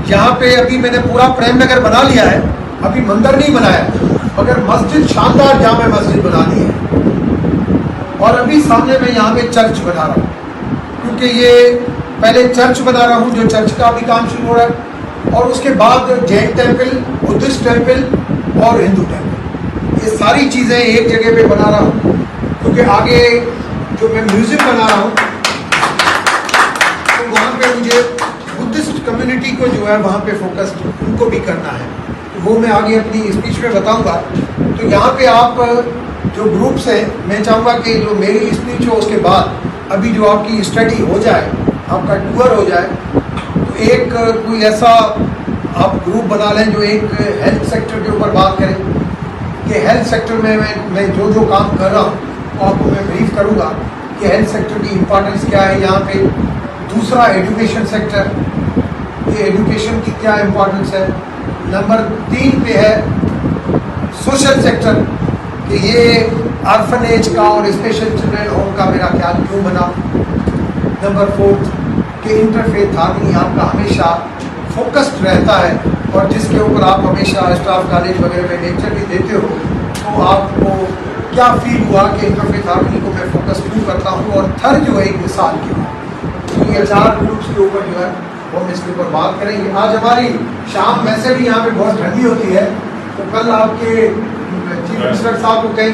यहाँ पे अभी मैंने पूरा प्रेम नगर बना लिया है, अभी मंदिर नहीं बनाया, मगर मस्जिद शानदार जामे मस्जिद बना दी है। और अभी सामने मैं यहाँ पे चर्च बना रहा हूँ, क्योंकि ये पहले चर्च बना रहा हूँ, जो चर्च का भी काम शुरू हो रहा है, और उसके बाद जैन टेम्पल, बुद्धिस्ट टेम्पल और हिंदू टेम्पल, ये सारी चीज़ें एक जगह पे बना रहा हूँ। क्योंकि आगे जो मैं म्यूजियम बना रहा हूँ, तो वहाँ पे मुझे बुद्धिस्ट कम्युनिटी को जो है वहाँ पे फोकस उनको भी करना है, वो मैं आगे अपनी स्पीच में बताऊँगा। तो यहाँ पे आप जो ग्रुप्स हैं, मैं चाहूँगा कि जो मेरी स्पीच हो उसके बाद अभी जो आपकी स्टडी हो जाए, आपका टूर हो जाए, तो एक कोई ऐसा आप ग्रुप बना लें जो एक हेल्थ सेक्टर के ऊपर बात करें कि हेल्थ सेक्टर में मैं जो काम कर रहा हूँ तो आपको मैं ब्रीफ करूँगा कि हेल्थ सेक्टर की इम्पोर्टेंस क्या है यहाँ पे। दूसरा एजुकेशन सेक्टर, ये एजुकेशन की क्या इम्पोर्टेंस है। नंबर 3 पे है सोशल सेक्टर, कि ये ऑर्फनेज का और स्पेशल चिल्ड्रन होम का मेरा ख्याल क्यों बना। नंबर 4 कि इंटरफेथ हार्मनी आपका हमेशा फोकस्ड रहता है, और जिसके ऊपर आप हमेशा स्टाफ कॉलेज वगैरह में लेक्चर भी देते हो, तो आपको क्या फील हुआ कि इंटरफेथ हार्मनी को मैं फोकस क्यों करता हूँ। और थर्ड जो है एक मिसाल की है, तो ये 4 ग्रुप्स के ऊपर जो है वो हम इसके ऊपर बात करेंगे। आज हमारी शाम वैसे भी यहाँ पे बहुत ठंडी होती है, तो कल आपके चीफ मिनिस्टर साहब को कहेंगे